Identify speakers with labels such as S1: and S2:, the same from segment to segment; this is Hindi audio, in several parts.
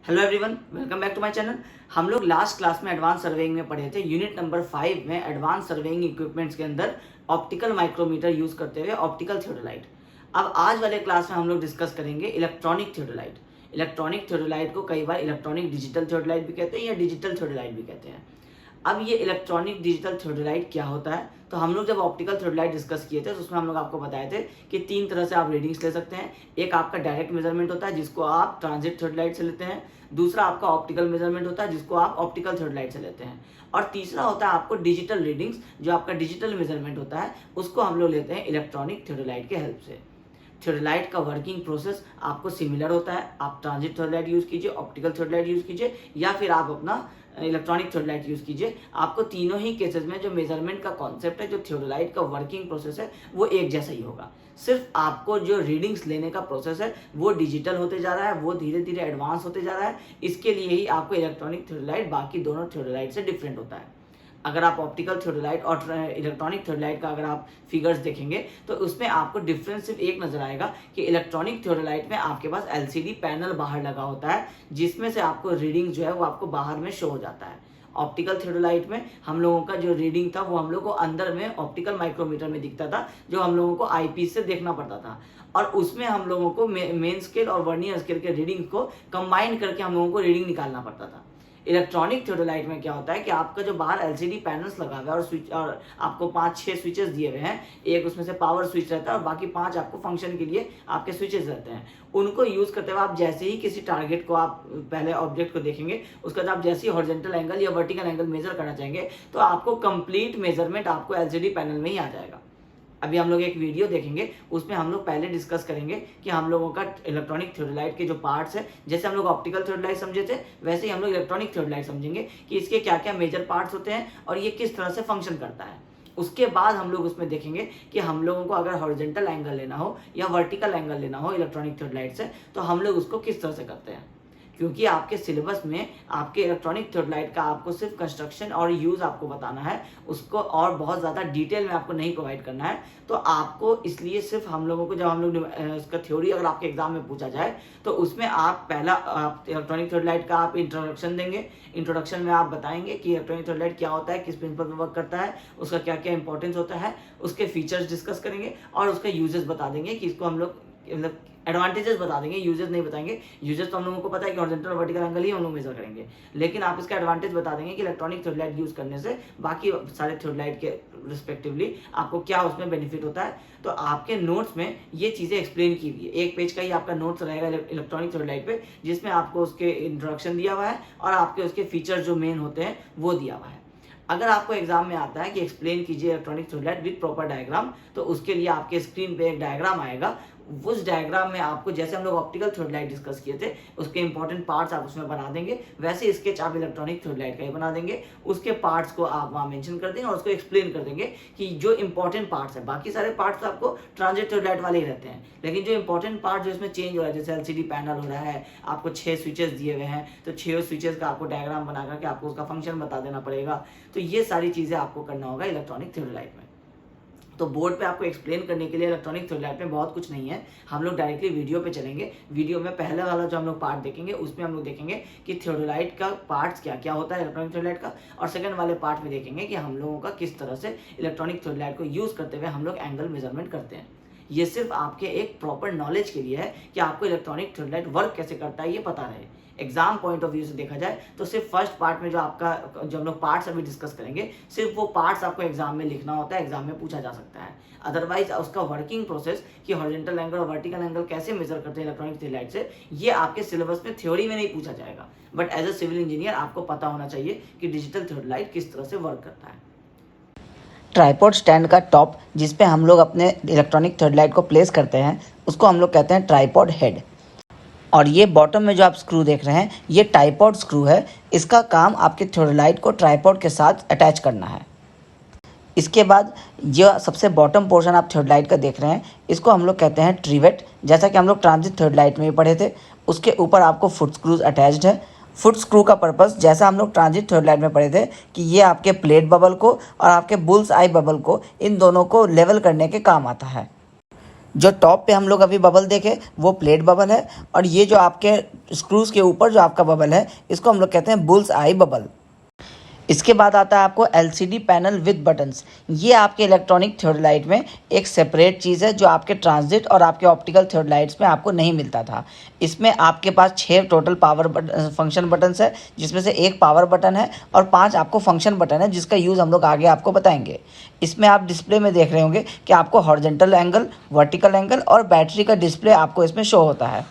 S1: Hello everyone, welcome back to my channel. हम लोग लास्ट क्लास में एडवांस सर्वेइंग में पढ़े थे। यूनिट नंबर 5 में एडवांस सर्वेइंग इक्विपमेंट्स के अंदर ऑप्टिकल माइक्रोमीटर यूज करते हुए ऑप्टिकल थियोडोलाइट। अब आज वाले क्लास में हम लोग डिस्कस करेंगे इलेक्ट्रॉनिक थियोडोलाइट। इलेक्ट्रॉनिक थियोडोलाइट को कई बार इलेक्ट्रॉनिक डिजिटल थियोडोलाइट भी कहते हैं या डिजिटल थियोडोलाइट भी कहते हैं। अब ये इलेक्ट्रॉनिक डिजिटल थियोडोलाइट क्या होता है? तो हम लोग जब ऑप्टिकल थियोडोलाइट डिस्कस किए थे तो उसमें हम लोग आपको बताए थे कि तीन तरह से आप रीडिंग्स ले सकते हैं। एक आपका डायरेक्ट मेजरमेंट होता है जिसको आप ट्रांजिट थियोडोलाइट से लेते हैं। दूसरा आपका ऑप्टिकल मेजरमेंट होता है जिसको आप ऑप्टिकल थियोडोलाइट से लेते हैं। और तीसरा होता है आपको डिजिटल रीडिंग्स, जो आपका डिजिटल मेजरमेंट होता है उसको हम लोग लेते हैं इलेक्ट्रॉनिक थियोडोलाइट के हेल्प से। थियोडोलाइट का वर्किंग प्रोसेस आपको सिमिलर होता है। आप ट्रांजिट थियोडोलाइट यूज कीजिए, ऑप्टिकल थियोडोलाइट यूज कीजिए या फिर आप अपना इलेक्ट्रॉनिक थियोडोलाइट यूज कीजिए। आपको तीनों ही केसेस में जो मेजरमेंट का कॉन्सेप्ट है, जो थियोडोलाइट का वर्किंग प्रोसेस है, वो एक जैसा ही होगा। सिर्फ आपको जो रीडिंग्स लेने का प्रोसेस है वो डिजिटल होते जा रहा है, वो धीरे धीरे एडवांस होते जा रहा है। इसके लिए ही आपको इलेक्ट्रॉनिक थियोडोलाइट बाकी दोनों थियोडोलाइट से डिफरेंट होता है। अगर आप ऑप्टिकल थियोडोलाइट और इलेक्ट्रॉनिक थियोडोलाइट का अगर आप फिगर्स देखेंगे तो उसमें आपको डिफरेंस सिर्फ एक नजर आएगा कि इलेक्ट्रॉनिक थियोडोलाइट में आपके पास एलसीडी पैनल बाहर लगा होता है जिसमें से आपको रीडिंग जो है वो आपको बाहर में शो हो जाता है। ऑप्टिकल थियोडोलाइट में हम लोगों का जो रीडिंग था वो हम लोग को अंदर में ऑप्टिकल माइक्रोमीटर में दिखता था, जो हम लोगों को आईपीस से देखना पड़ता था। और उसमें हम लोगों को मेन स्केल और वर्नियर स्केल के रीडिंग को कंबाइन करके हम लोगों को रीडिंग निकालना पड़ता था। इलेक्ट्रॉनिक थियोडोलाइट में क्या होता है कि आपका जो बाहर एलसीडी पैनल्स लगा हुआ है और स्विच, और आपको 5-6 स्विचेस दिए हुए हैं। एक उसमें से पावर स्विच रहता है और बाकी 5 आपको फंक्शन के लिए आपके स्विचेस रहते हैं। उनको यूज करते हुए आप जैसे ही किसी टारगेट को आप पहले ऑब्जेक्ट को देखेंगे, उसके बाद आप जैसे ही हॉरिजॉन्टल एंगल या वर्टिकल एंगल मेजर करना चाहेंगे तो आपको कंप्लीट मेजरमेंट आपको एलसीडी पैनल में ही आ जाएगा। अभी हम लोग एक वीडियो देखेंगे, उसमें हम लोग पहले डिस्कस करेंगे कि हम लोगों का इलेक्ट्रॉनिक थियोडोलाइट के जो पार्ट्स है, जैसे हम लोग ऑप्टिकल थियोडोलाइट समझे थे वैसे ही हम लोग इलेक्ट्रॉनिक थियोडोलाइट समझेंगे कि इसके क्या क्या मेजर पार्ट्स होते हैं और ये किस तरह से फंक्शन करता है। उसके बाद हम लोग उसमें देखेंगे कि हम लोगों को अगर हॉरिजॉन्टल एंगल लेना हो या वर्टिकल एंगल लेना हो इलेक्ट्रॉनिक थियोडोलाइट से तो हम लोग उसको किस तरह से करते हैं। क्योंकि आपके सिलेबस में आपके इलेक्ट्रॉनिक थियोडोलाइट का आपको सिर्फ कंस्ट्रक्शन और यूज आपको बताना है, उसको और बहुत ज़्यादा डिटेल में आपको नहीं प्रोवाइड करना है। तो आपको इसलिए सिर्फ हम लोगों को, जब हम लोग उसका थ्योरी अगर आपके एग्जाम में पूछा जाए तो उसमें आप पहला आप इलेक्ट्रॉनिक थियोडोलाइट का आप इंट्रोडक्शन देंगे। इंट्रोडक्शन में आप बताएंगे कि इलेक्ट्रॉनिक थियोडोलाइट क्या होता है, किस प्रिंसिपल पर वर्क करता है, उसका क्या क्या इंपॉर्टेंस होता है, उसके फीचर्स डिस्कस करेंगे और उसका यूजेस बता देंगे कि इसको हम लोग मतलब एडवांटेजेस बता देंगे, यूजेस नहीं बताएंगे। यूजेस तो हम लोगों को पता है कि हॉरिजॉन्टल और वर्टिकल एंगल ही हम लोग मेजर करेंगे, लेकिन आप इसका एडवांटेज बता देंगे कि इलेक्ट्रॉनिक थियोडोलाइट यूज करने से बाकी सारे थियोडोलाइट के रिस्पेक्टिवली आपको क्या उसमें बेनिफिट होता है। तो आपके नोट्स में ये चीज़ें एक्सप्लेन की हुई है। एक पेज का ही आपका नोट्स रहेगा इलेक्ट्रॉनिक थियोडोलाइट पे, जिसमें आपको उसके इंट्रोडक्शन दिया हुआ है और आपके उसके फीचर्स जो मेन होते हैं वो दिया हुआ है। अगर आपको एग्जाम में आता है कि एक्सप्लेन कीजिए electronic theodolite with proper diagram, तो उसके लिए आपके स्क्रीन पे एक डायग्राम आएगा। उस डायग्राम में आपको, जैसे हम लोग ऑप्टिकल थियोडोलाइट डिस्कस किए थे, उसके इंपॉर्टेंट पार्ट्स आप उसमें बना देंगे, वैसे स्केच आप इलेक्ट्रॉनिक थियोडोलाइट का ही बना देंगे। उसके पार्ट्स को आप वहाँ मेंशन कर देंगे और उसको एक्सप्लेन कर देंगे कि जो इंपॉर्टेंट पार्ट्स है, बाकी सारे पार्ट्स तो आपको ट्रांजिट थियोडोलाइट वाले ही रहते हैं, लेकिन जो इंपॉर्टेंट पार्ट जो इसमें चेंज हो रहा है, जैसे एलसीडी पैनल हो रहा है, आपको 6 स्विचेस दिए हुए हैं, तो 6 स्विचेस का आपको डायग्राम बना करके आपको उसका फंक्शन बता देना पड़ेगा। तो ये सारी चीज़ें आपको करना होगा इलेक्ट्रॉनिक थियोडोलाइट में। तो बोर्ड पे आपको एक्सप्लेन करने के लिए इलेक्ट्रॉनिक थियोडोलाइट में बहुत कुछ नहीं है। हम लोग डायरेक्टली वीडियो पे चलेंगे। वीडियो में पहले वाला जो हम लोग पार्ट देखेंगे उसमें हम लोग देखेंगे कि थियोडोलाइट का पार्ट्स क्या क्या होता है इलेक्ट्रॉनिक थियोडोलाइट का, और सेकंड वाले पार्ट में देखेंगे कि हम लोगों का किस तरह से इलेक्ट्रॉनिक थियोडोलाइट को यूज़ करते हुए हम लोग एंगल मेजरमेंट करते हैं। ये सिर्फ आपके एक प्रॉपर नॉलेज के लिए है कि आपको इलेक्ट्रॉनिक थियोडोलाइट वर्क कैसे करता है ये पता रहे। एग्जाम पॉइंट ऑफ व्यू से देखा जाए तो सिर्फ फर्स्ट पार्ट में जो हम लोग पार्ट्स अभी डिस्कस करेंगे, सिर्फ वो पार्ट्स आपको एग्जाम में लिखना होता है, एग्जाम में पूछा जा सकता है। अदरवाइज उसका वर्किंग प्रोसेस कि हॉरिजॉन्टल एंगल और वर्टिकल एंगल कैसे मेजर करते हैं इलेक्ट्रॉनिक थियोडोलाइट से, ये आपके सिलेबस में थ्योरी में नहीं पूछा जाएगा। But as a civil engineer आपको पता होना चाहिए कि डिजिटल थियोडोलाइट किस तरह से वर्क करता है। ट्राइपॉड स्टैंड का टॉप, जिस पे हम लोग अपने इलेक्ट्रॉनिक थियोडोलाइट को प्लेस करते हैं, उसको हम लोग कहते हैं ट्राइपॉड हेड। और ये बॉटम में जो आप स्क्रू देख रहे हैं ये ट्राइपॉड स्क्रू है। इसका काम आपके थियोडोलाइट को ट्राइपॉड के साथ अटैच करना है। इसके बाद जो सबसे बॉटम पोर्शन आप थियोडोलाइट का देख रहे हैं इसको हम लोग कहते हैं ट्रिवेट। जैसा कि हम लोग ट्रांजिट थियोडोलाइट में भी पढ़े थे, उसके ऊपर आपको फुट स्क्रूज अटैच्ड है। फुट स्क्रू का पर्पस, जैसा हम लोग ट्रांजिट थियोडोलाइट में पढ़े थे, कि ये आपके प्लेट बबल को और आपके बुल्स आई बबल को, इन दोनों को लेवल करने के काम आता है। जो टॉप पे हम लोग अभी बबल देखे वो प्लेट बबल है, और ये जो आपके स्क्रूज के ऊपर जो आपका बबल है इसको हम लोग कहते हैं बुल्स आई बबल। इसके बाद आता है आपको एलसीडी पैनल विद बटन्स। ये आपके इलेक्ट्रॉनिक थियोडोलाइट में एक सेपरेट चीज़ है जो आपके ट्रांजिट और आपके ऑप्टिकल थियोडोलाइट्स में आपको नहीं मिलता था। इसमें आपके पास 6 टोटल पावर फंक्शन बटन्स है, जिसमें से एक पावर बटन है और 5 आपको फंक्शन बटन है, जिसका यूज़ हम लोग आगे आपको बताएंगे। इसमें आप डिस्प्ले में देख रहे होंगे कि आपको हॉरिजॉन्टल एंगल, वर्टिकल एंगल और बैटरी का डिस्प्ले आपको इसमें शो होता है।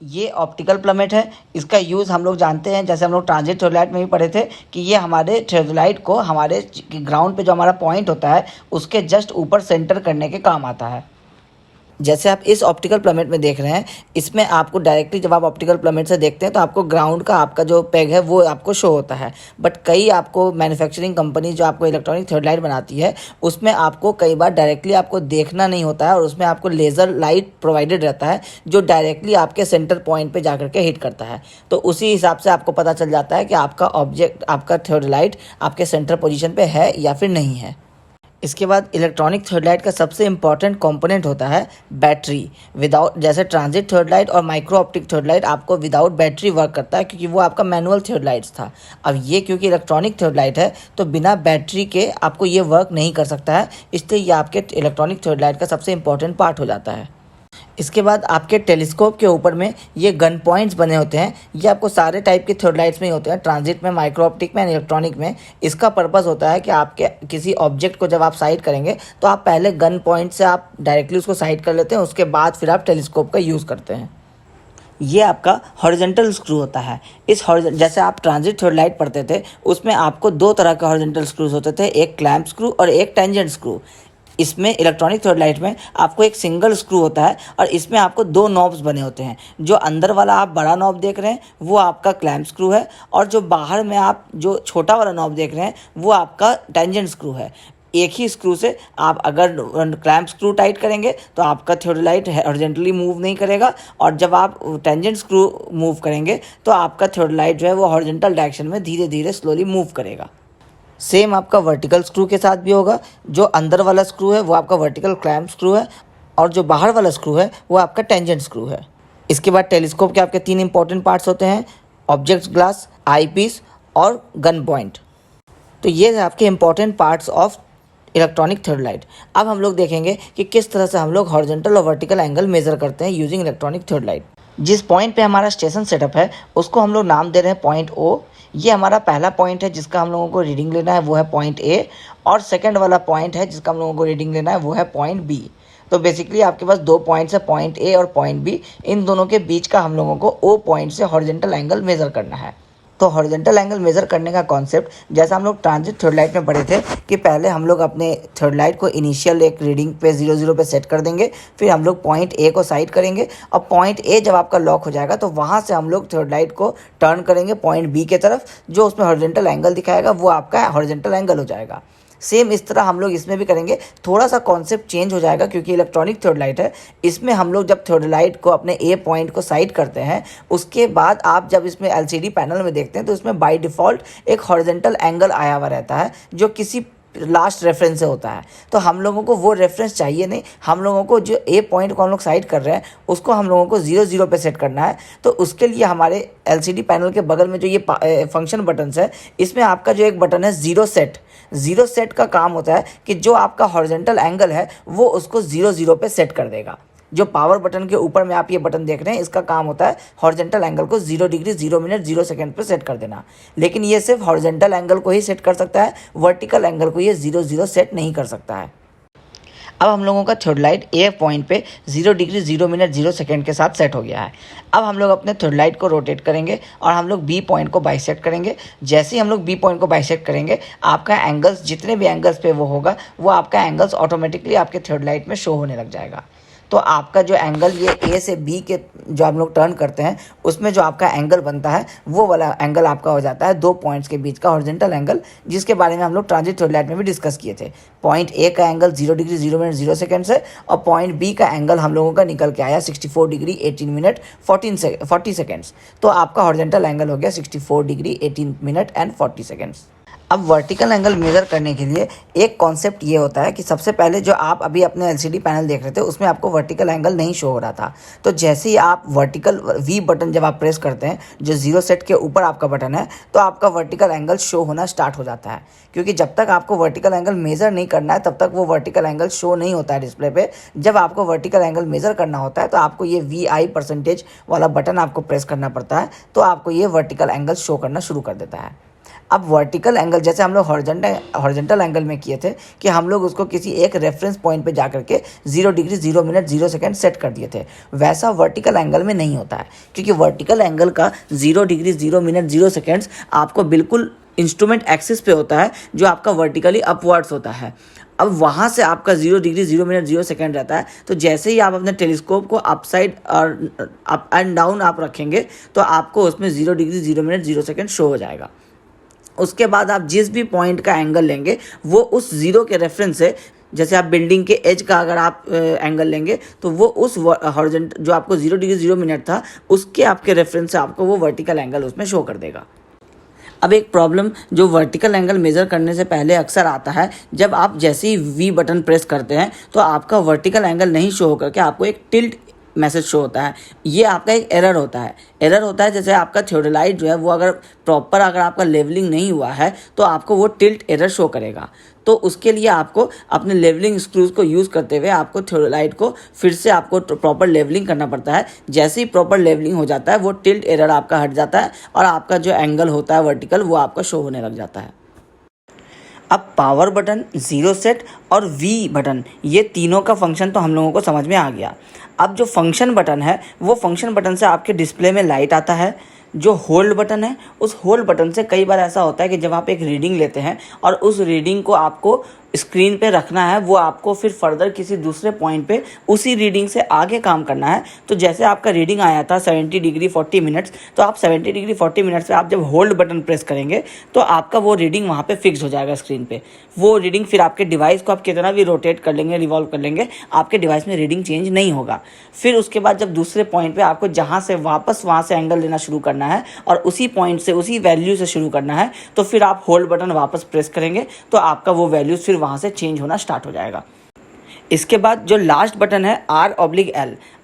S1: ये ऑप्टिकल प्लमेट है। इसका यूज़ हम लोग जानते हैं, जैसे हम लोग ट्रांजिट थियोडोलाइट में भी पढ़े थे, कि ये हमारे थियोडोलाइट को हमारे ग्राउंड पे जो हमारा पॉइंट होता है उसके जस्ट ऊपर सेंटर करने के काम आता है। जैसे आप इस ऑप्टिकल प्लमेट में देख रहे हैं, इसमें आपको डायरेक्टली जब आप ऑप्टिकल प्लमेट से देखते हैं तो आपको ग्राउंड का आपका जो पेग है वो आपको शो होता है। बट कई आपको मैन्युफैक्चरिंग कंपनी जो आपको इलेक्ट्रॉनिक थियोडोलाइट बनाती है उसमें आपको कई बार डायरेक्टली आपको देखना नहीं होता है, और उसमें आपको लेज़र लाइट प्रोवाइडेड रहता है जो डायरेक्टली आपके सेंटर पॉइंट पर जा करके हिट करता है। तो उसी हिसाब से आपको पता चल जाता है कि आपका ऑब्जेक्ट, आपका थियोडोलाइट आपके सेंटर पोजिशन पर है या फिर नहीं है। इसके बाद इलेक्ट्रॉनिक थियोडोलाइट का सबसे इंपॉर्टेंट कंपोनेंट होता है बैटरी। विदाउट, जैसे ट्रांजिट थियोडोलाइट और माइक्रो ऑप्टिक थियोडोलाइट आपको विदाउट बैटरी वर्क करता है, क्योंकि वो आपका मैनुअल थियोडोलाइट्स था। अब ये क्योंकि इलेक्ट्रॉनिक थियोडोलाइट है तो बिना बैटरी के आपको ये वर्क नहीं कर सकता है, इसलिए ये आपके इलेक्ट्रॉनिक थियोडोलाइट का सबसे इंपॉर्टेंट पार्ट हो जाता है। इसके बाद आपके टेलीस्कोप के ऊपर में ये गन पॉइंट्स बने होते हैं। ये आपको सारे टाइप के थियोडोलाइट्स में ही होते हैं, ट्रांजिट में, माइक्रो ऑप्टिक में, इलेक्ट्रॉनिक में। इसका पर्पस होता है कि आपके किसी ऑब्जेक्ट को जब आप साइड करेंगे तो आप पहले गन पॉइंट से आप डायरेक्टली उसको साइड कर लेते हैं, उसके बाद फिर आप टेलीस्कोप का यूज़ करते हैं। ये आपका हॉरिजॉन्टल स्क्रू होता है। जैसे आप ट्रांजिट थियोडोलाइट पढ़ते थे उसमें आपको 2 तरह के हॉरिजॉन्टल स्क्रूज होते थे, एक क्लैंप स्क्रू और एक टेंजेंट स्क्रू। इसमें इलेक्ट्रॉनिक थियोडोलाइट में आपको एक सिंगल स्क्रू होता है, और इसमें आपको 2 नॉब्स बने होते हैं। जो अंदर वाला आप बड़ा नॉब देख रहे हैं वो आपका क्लैंप स्क्रू है, और जो बाहर में आप जो छोटा वाला नॉब देख रहे हैं वो आपका टेंजेंट स्क्रू है। एक ही स्क्रू से आप अगर क्लैंप स्क्रू टाइट करेंगे तो आपका थियोडोलाइट हॉरिजॉन्टली मूव नहीं करेगा, और जब आप टेंजेंट स्क्रू मूव करेंगे तो आपका थियोडोलाइट जो है वो हॉरिजॉन्टल डायरेक्शन में धीरे धीरे स्लोली मूव करेगा। सेम आपका वर्टिकल स्क्रू के साथ भी होगा। जो अंदर वाला स्क्रू है वो आपका वर्टिकल क्लैंप स्क्रू है, और जो बाहर वाला स्क्रू है वो आपका टेंजेंट स्क्रू है। इसके बाद टेलीस्कोप के आपके 3 इंपॉर्टेंट पार्ट्स होते हैं, ऑब्जेक्ट ग्लास, आई पीस और गन पॉइंट। तो ये आपके important parts of electronic theodolite. अब हम लोग देखेंगे कि किस तरह से हम लोग हॉरिजॉन्टल और वर्टिकल एंगल मेजर करते हैं यूजिंग इलेक्ट्रॉनिक थियोडोलाइट। जिस पॉइंट पे हमारा स्टेशन सेटअप है उसको हम लोग नाम दे रहे हैं पॉइंट ओ। ये हमारा पहला पॉइंट है जिसका हम लोगों को रीडिंग लेना है, वो है पॉइंट ए, और सेकंड वाला पॉइंट है जिसका हम लोगों को रीडिंग लेना है वो है पॉइंट बी। तो बेसिकली आपके पास 2 पॉइंट्स है, पॉइंट ए और पॉइंट बी। इन दोनों के बीच का हम लोगों को ओ पॉइंट से हॉरिजॉन्टल एंगल मेजर करना है। तो हॉरिजॉन्टल एंगल मेजर करने का कॉन्सेप्ट, जैसा हम लोग ट्रांजिट थियोडोलाइट में पढ़े थे कि पहले हम लोग अपने थियोडोलाइट को इनिशियल एक रीडिंग पे 0 पे सेट कर देंगे, फिर हम लोग पॉइंट ए को साइड करेंगे, और पॉइंट ए जब आपका लॉक हो जाएगा तो वहाँ से हम लोग थियोडोलाइट को टर्न करेंगे पॉइंट बी के तरफ। जो उसमें हॉरिजॉन्टल एंगल दिखाएगा वो आपका हॉरिजॉन्टल एंगल हो जाएगा। सेम इस तरह हम लोग इसमें भी करेंगे। थोड़ा सा कॉन्सेप्ट चेंज हो जाएगा क्योंकि इलेक्ट्रॉनिक थियोडोलाइट है। इसमें हम लोग जब थियोडोलाइट को अपने ए पॉइंट को साइड करते हैं, उसके बाद आप जब इसमें एलसीडी पैनल में देखते हैं तो इसमें बाय डिफ़ॉल्ट एक हॉरिजॉन्टल एंगल आया हुआ रहता है जो किसी लास्ट रेफरेंस से होता है। तो हम लोगों को वो रेफरेंस चाहिए नहीं, हम लोगों को जो ए पॉइंट को हम लोग साइड कर रहे हैं उसको हम लोगों को 0 पे सेट करना है। तो उसके लिए हमारे एलसीडी पैनल के बगल में जो ये फंक्शन बटन्स है, इसमें आपका जो एक बटन है ज़ीरो सेट का काम होता है कि जो आपका हॉरिजॉन्टल एंगल है वो उसको 0 पे सेट कर देगा। जो पावर बटन के ऊपर में आप ये बटन देख रहे हैं, इसका काम होता है हॉरिजॉन्टल एंगल को 0 डिग्री 0 मिनट 0 सेकंड पे सेट कर देना। लेकिन ये सिर्फ हॉरिजॉन्टल एंगल को ही सेट कर सकता है, वर्टिकल एंगल को ये 0 सेट नहीं कर सकता है। अब हम लोगों का थियोडोलाइट ए पॉइंट पे 0 डिग्री 0 मिनट 0 सेकंड के साथ सेट हो गया है। अब हम लोग अपने थियोडोलाइट को रोटेट करेंगे और हम लोग बी पॉइंट को बाइसेक्ट करेंगे। जैसे ही हम लोग बी पॉइंट को बाइसेक्ट करेंगे, आपका एंगल्स, जितने भी एंगल्स पे वो होगा, वो आपका एंगल्स ऑटोमेटिकली आपके थियोडोलाइट में शो होने लग जाएगा। तो आपका जो एंगल ये ए से बी के जो हम लोग टर्न करते हैं उसमें जो आपका एंगल बनता है वो वाला एंगल आपका हो जाता है 2 पॉइंट्स के बीच का हॉरिजॉन्टल एंगल, जिसके बारे में हम लोग ट्रांजिट थियोडोलाइट में भी डिस्कस किए थे। पॉइंट ए का एंगल 0 डिग्री 0 मिनट 0 सेकंड से, और पॉइंट बी का एंगल हम लोगों का निकल के आया 64 डिग्री 18 मिनट 40 सेकेंड्स। तो आपका हॉरिजॉन्टल एंगल हो गया 64 डिग्री 18 मिनट एंड 40 सेकेंड्स। अब वर्टिकल एंगल मेज़र करने के लिए एक कॉन्सेप्ट ये होता है कि सबसे पहले जो आप अभी अपने एलसीडी पैनल देख रहे थे उसमें आपको वर्टिकल एंगल नहीं शो हो रहा था। तो जैसे ही आप वर्टिकल वी बटन जब आप प्रेस करते हैं, जो जीरो सेट के ऊपर आपका बटन है, तो आपका वर्टिकल एंगल शो होना स्टार्ट हो जाता है। क्योंकि जब तक आपको वर्टिकल एंगल मेज़र नहीं करना है तब तक वो वर्टिकल एंगल शो नहीं होता है डिस्प्ले पे। जब आपको वर्टिकल एंगल मेज़र करना होता है तो आपको ये VI परसेंटेज वाला बटन आपको प्रेस करना पड़ता है, तो आपको ये वर्टिकल एंगल शो करना शुरू कर देता है। अब वर्टिकल एंगल जैसे हम लोग हॉरिजॉन्टल एंगल में किए थे कि हम लोग उसको किसी एक रेफरेंस पॉइंट पे जा करके 0 डिग्री 0 मिनट 0 सेकंड सेट कर दिए थे, वैसा वर्टिकल एंगल में नहीं होता है। क्योंकि वर्टिकल एंगल का 0 डिग्री 0 मिनट 0 सेकंड्स आपको बिल्कुल इंस्ट्रूमेंट एक्सिस पे होता है, जो आपका वर्टिकली अपवर्ड्स होता है। अब वहाँ से आपका 0 डिग्री 0 मिनट 0 सेकंड रहता है। तो जैसे ही आप अपने टेलीस्कोप को अप साइड और अप एंड डाउन आप रखेंगे तो आपको उसमें 0 डिग्री 0 मिनट 0 सेकंड शो हो जाएगा। उसके बाद आप जिस भी पॉइंट का एंगल लेंगे वो उस जीरो के रेफरेंस से, जैसे आप बिल्डिंग के एज का अगर आप एंगल लेंगे तो वो उस हॉरिजॉन्टल जो आपको 0 डिग्री 0 मिनट था उसके आपके रेफरेंस से आपको वो वर्टिकल एंगल उसमें शो कर देगा। अब एक प्रॉब्लम जो वर्टिकल एंगल मेज़र करने से पहले अक्सर आता है, जब आप जैसे ही वी बटन प्रेस करते हैं तो आपका वर्टिकल एंगल नहीं शो होकर के आपको एक टिल्ट मैसेज शो होता है। ये आपका एक एरर होता है। जैसे आपका थियोडोलाइट जो है वो अगर प्रॉपर अगर आपका लेवलिंग नहीं हुआ है तो आपको वो टिल्ट एरर शो करेगा। तो उसके लिए आपको अपने लेवलिंग स्क्रूज को यूज़ करते हुए आपको थियोडोलाइट को फिर से आपको प्रॉपर लेवलिंग करना पड़ता है। जैसे ही प्रॉपर लेवलिंग हो जाता है वो टिल्ट एरर आपका हट जाता है और आपका जो एंगल होता है वर्टिकल वो आपका शो होने लग जाता है। अब पावर बटन, जीरो सेट और वी बटन, ये तीनों का फंक्शन तो हम लोगों को समझ में आ गया। अब जो फंक्शन बटन है वो फंक्शन बटन से आपके डिस्प्ले में लाइट आता है। जो होल्ड बटन है उस होल्ड बटन से कई बार ऐसा होता है कि जब आप एक रीडिंग लेते हैं और उस रीडिंग को आपको स्क्रीन पे रखना है, वो आपको फिर फर्दर किसी दूसरे पॉइंट पे उसी रीडिंग से आगे काम करना है। तो जैसे आपका रीडिंग आया था 70 डिग्री 40 मिनट्स, तो आप 70 डिग्री 40 मिनट्स पे आप जब होल्ड बटन प्रेस करेंगे तो आपका वो रीडिंग वहाँ पे फिक्स हो जाएगा स्क्रीन पे। वो रीडिंग फिर आपके डिवाइस को आप कितना भी रोटेट कर लेंगे, रिवॉल्व कर लेंगे, आपके डिवाइस में रीडिंग चेंज नहीं होगा। फिर उसके बाद जब दूसरे पॉइंट पे आपको जहाँ से वापस वहाँ से एंगल लेना शुरू करना है और उसी पॉइंट से उसी वैल्यू से शुरू करना है, तो फिर आप होल्ड बटन वापस प्रेस करेंगे तो आपका वो वैल्यूज फिर वहाँ से चेंज होना स्टार्ट हो जाएगा। इसके बाद जो लास्ट बटन है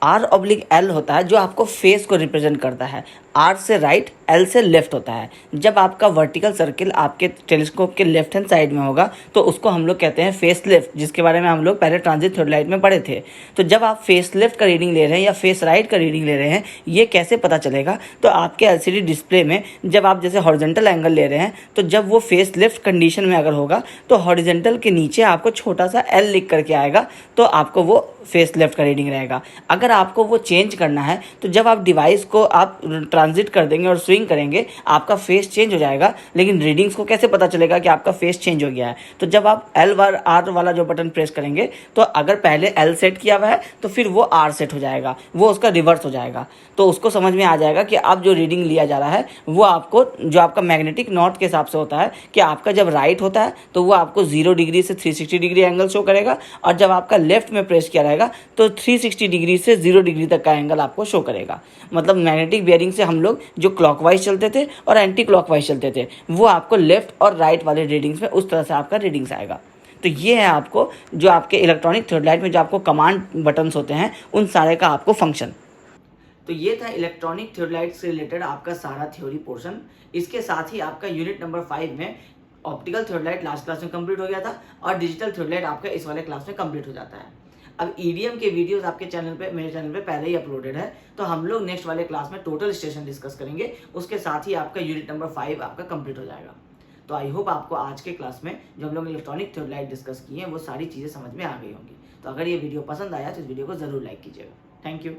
S1: R/L होता है, जो आपको फेस को रिप्रेजेंट करता है। R से राइट, L से लेफ्ट होता है। जब आपका वर्टिकल सर्किल आपके टेलीस्कोप के लेफ्ट हैंड साइड में होगा तो उसको हम लोग कहते हैं फेस लेफ्ट, जिसके बारे में हम लोग पहले ट्रांजिट थियोडोलाइट में पढ़े थे। तो जब आप फेस लेफ्ट का रीडिंग ले रहे हैं या फेस राइट का रीडिंग ले रहे हैं, ये कैसे पता चलेगा? तो आपके LCD डिस्प्ले में जब आप जैसे हॉरिजॉन्टल एंगल ले रहे हैं तो जब वो फेस लेफ्ट कंडीशन में अगर होगा तो हॉरिजॉन्टल के नीचे आपको छोटा सा L लिख करके आएगा, तो आपको वो फेस लेफ्ट का रीडिंग रहेगा। अगर आपको वो चेंज करना है तो जब आप डिवाइस को आप ट्रांजिट कर देंगे और स्विंग करेंगे, आपका फेस चेंज हो जाएगा। लेकिन रीडिंग्स को कैसे पता चलेगा कि आपका फेस चेंज हो गया है? तो जब आप R वाला जो बटन प्रेस करेंगे तो अगर पहले L सेट किया हुआ है तो फिर वो R सेट हो जाएगा, वो उसका रिवर्स हो जाएगा। तो उसको समझ में आ जाएगा कि अब जो रीडिंग लिया जा रहा है वो आपको जो आपका मैग्नेटिक नॉर्थ के हिसाब से होता है कि आपका जब राइट होता है तो वो आपको 0 डिग्री से 360 डिग्री एंगल शो करेगा, और जब आपका लेफ्ट में प्रेस किया रहेगा तो 360 डिग्री से 0 डिग्री तक का एंगल आपको शो करेगा। मतलब मैग्नेटिक बियरिंग से हम लोग जो क्लॉकवाइज चलते थे और एंटी क्लॉकवाइज चलते थे, वो आपको लेफ्ट और राइट वाले रीडिंग्स में उस तरह से आपका रीडिंग्स आएगा। तो ये है आपको जो आपके इलेक्ट्रॉनिक थियोडोलाइट में जो आपको कमांड बटन्स होते हैं उन सारे का आपको फंक्शन। तो ये था इलेक्ट्रॉनिक थियोडोलाइट से रिलेटेड आपका सारा थ्योरी पोर्शन। इसके साथ ही आपका यूनिट नंबर 5 में ऑप्टिकल थियोडोलाइट लास्ट क्लास में कंप्लीट हो गया था और डिजिटल थियोडोलाइट आपका इस वाले क्लास में कंप्लीट हो जाता है। अब EDM के वीडियोस आपके चैनल पे, मेरे चैनल पे पहले ही अपलोडेड है, तो हम लोग नेक्स्ट वाले क्लास में टोटल स्टेशन डिस्कस करेंगे। उसके साथ ही आपका यूनिट नंबर 5 आपका कंप्लीट हो जाएगा। तो आई होप आपको आज के क्लास में जो हम लोग इलेक्ट्रॉनिक थियोडोलाइट डिस्कस किए हैं वो सारी चीज़ें समझ में आ गई होंगी। तो अगर ये वीडियो पसंद आया तो इस वीडियो को ज़रूर लाइक कीजिएगा। Thank you.